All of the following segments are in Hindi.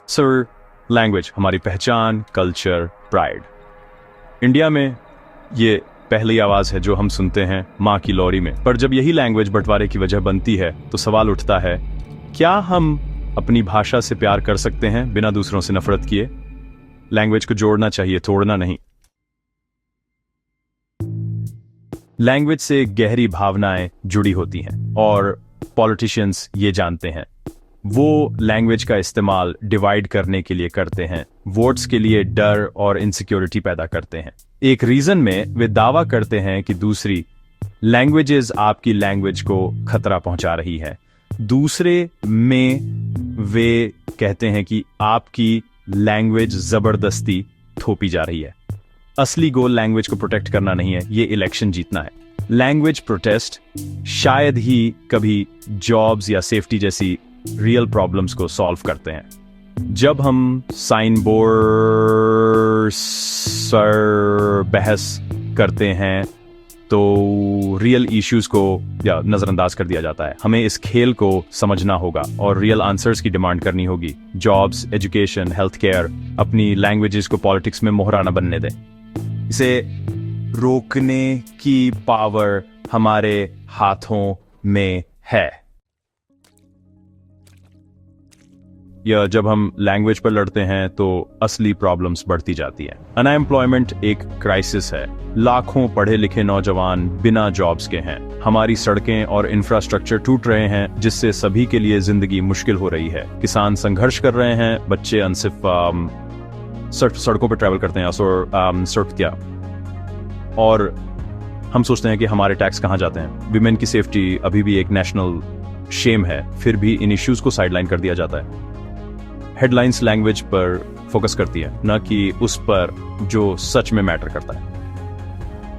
सर, लैंग्वेज हमारी पहचान, कल्चर, प्राइड। इंडिया में ये पहली आवाज है जो हम सुनते हैं माँ की लोरी में। पर जब यही लैंग्वेज बंटवारे की वजह बनती है तो सवाल उठता है, क्या हम अपनी भाषा से प्यार कर सकते हैं बिना दूसरों से नफरत किए? लैंग्वेज को जोड़ना चाहिए, तोड़ना नहीं। लैंग्वेज से गहरी भावनाएं जुड़ी होती हैं और पॉलिटिशियंस ये जानते हैं। वो लैंग्वेज का इस्तेमाल डिवाइड करने के लिए करते हैं, वोट्स के लिए डर और इनसिक्योरिटी पैदा करते हैं। एक रीजन में वे दावा करते हैं कि दूसरी लैंग्वेजेस आपकी लैंग्वेज को खतरा पहुंचा रही है। दूसरे में वे कहते हैं कि आपकी लैंग्वेज जबरदस्ती थोपी जा रही है। असली गोल लैंग्वेज को प्रोटेक्ट करना नहीं है, ये इलेक्शन जीतना है। लैंग्वेज प्रोटेस्ट शायद ही कभी जॉब्स या सेफ्टी जैसी रियल प्रॉब्लम्स को सॉल्व करते हैं। जब हम साइन बोर्ड सर बहस करते हैं तो रियल इश्यूज को या नजरअंदाज कर दिया जाता है। हमें इस खेल को समझना होगा और रियल आंसर्स की डिमांड करनी होगी। जॉब्स, एजुकेशन, हेल्थ केयर, अपनी लैंग्वेजेस को पॉलिटिक्स में मोहरा न बनने दें। इसे रोकने की पावर हमारे हाथों में है। या जब हम लैंग्वेज पर लड़ते हैं तो असली प्रॉब्लम्स बढ़ती जाती हैं। अनएम्प्लॉयमेंट एक क्राइसिस है। लाखों पढ़े लिखे नौजवान बिना जॉब्स के हैं। हमारी सड़कें और इंफ्रास्ट्रक्चर टूट रहे हैं जिससे सभी के लिए जिंदगी मुश्किल हो रही है। किसान संघर्ष कर रहे हैं, बच्चे अनसिफ सड़कों पर ट्रैवल करते हैं सड़क क्या। और हम सोचते हैं कि हमारे टैक्स कहाँ जाते हैं। विमेन की सेफ्टी अभी भी एक नेशनल शेम है, फिर भी इन इश्यूज को साइडलाइन कर दिया जाता है। हेडलाइंस लैंग्वेज पर फोकस करती है, न कि उस पर जो सच में मैटर करता है।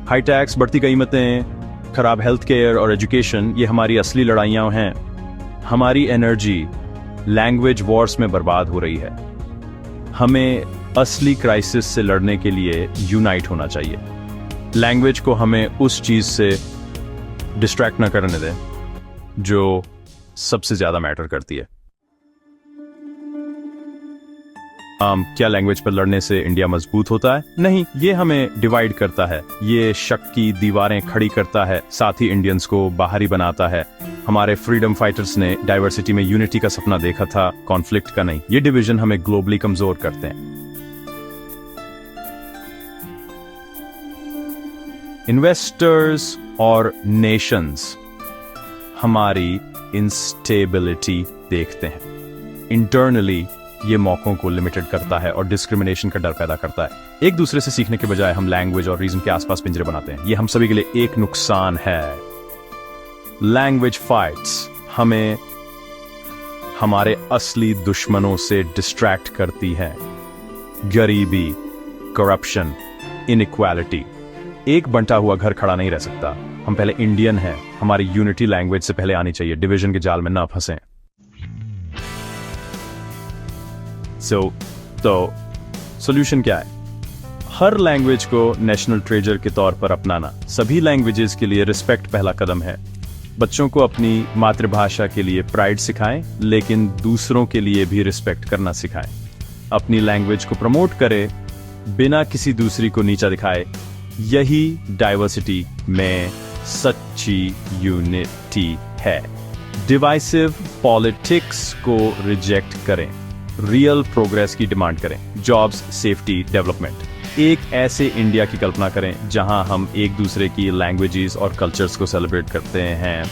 हाई टैक्स, बढ़ती कीमतें, खराब हेल्थ केयर और एजुकेशन, ये हमारी असली लड़ाइयां हैं। हमारी एनर्जी लैंग्वेज वॉर्स में बर्बाद हो रही है। हमें असली क्राइसिस से लड़ने के लिए यूनाइट होना चाहिए। लैंग्वेज को हमें उस चीज से डिस्ट्रैक्ट न करने दें जो सबसे ज्यादा मैटर करती है। क्या लैंग्वेज पर लड़ने से इंडिया मजबूत होता है? नहीं, ये हमें डिवाइड करता है। ये शक की दीवारें खड़ी करता है, साथ ही इंडियंस को बाहरी बनाता है। हमारे फ्रीडम फाइटर्स ने डाइवर्सिटी में यूनिटी का सपना देखा था, कॉन्फ्लिक्ट का नहीं। ये डिवीजन हमें ग्लोबली कमजोर करते हैं। इन्वेस्टर्स और नेशंस हमारी इंस्टेबिलिटी देखते हैं। इंटरनली ये मौकों को लिमिटेड करता है और डिस्क्रिमिनेशन का डर पैदा करता है। एक दूसरे से सीखने के बजाय हम लैंग्वेज और रीजन के आसपास पिंजरे बनाते हैं। ये हम सभी के लिए एक नुकसान है। लैंग्वेज फाइट्स हमें हमारे असली दुश्मनों से डिस्ट्रैक्ट करती है। गरीबी, करप्शन, इनइक्वालिटी। एक बंटा हुआ घर खड़ा नहीं रह सकता। हम पहले इंडियन हैं, हमारी यूनिटी लैंग्वेज से पहले आनी चाहिए। डिवीजन के जाल में ना फंसें। तो सॉल्यूशन क्या है? हर लैंग्वेज को नेशनल ट्रेजर के तौर पर अपनाना। सभी लैंग्वेजेस के लिए रिस्पेक्ट पहला कदम है। बच्चों को अपनी मातृभाषा के लिए प्राइड सिखाएं, लेकिन दूसरों के लिए भी रिस्पेक्ट करना सिखाएं। अपनी लैंग्वेज को प्रमोट करें बिना किसी दूसरी को नीचा दिखाए। यही डाइवर्सिटी में सच्ची यूनिटी है। डिवाइसिव पॉलिटिक्स को रिजेक्ट करें, रियल प्रोग्रेस की डिमांड करें। Jobs, safety, development. एक ऐसे इंडिया की कल्पना करें जहां हम एक दूसरे की लैंग्वेजेस और कल्चर्स को सेलिब्रेट करते हैं।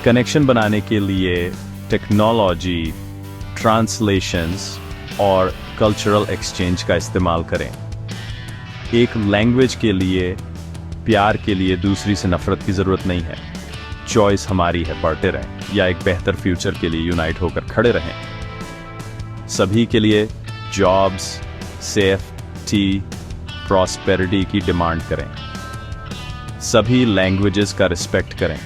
कनेक्शन बनाने के लिए टेक्नोलॉजी, ट्रांसलेशंस और कल्चरल एक्सचेंज का इस्तेमाल करें। एक लैंग्वेज के लिए, प्यार के लिए दूसरी से नफरत की जरूरत नहीं है। चॉइस हमारी है, बढ़ते रहें या एक बेहतर फ्यूचर के लिए यूनाइट होकर खड़े रहें। सभी के लिए जॉब्स, सेफ्टी, प्रॉस्पेरिटी की डिमांड करें। सभी लैंग्वेजेस का रिस्पेक्ट करें।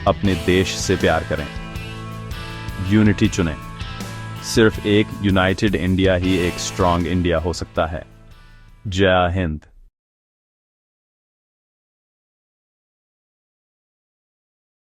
अपने देश से प्यार करें। यूनिटी चुनें। सिर्फ एक यूनाइटेड इंडिया ही एक स्ट्रांग इंडिया हो सकता है। जय हिंद।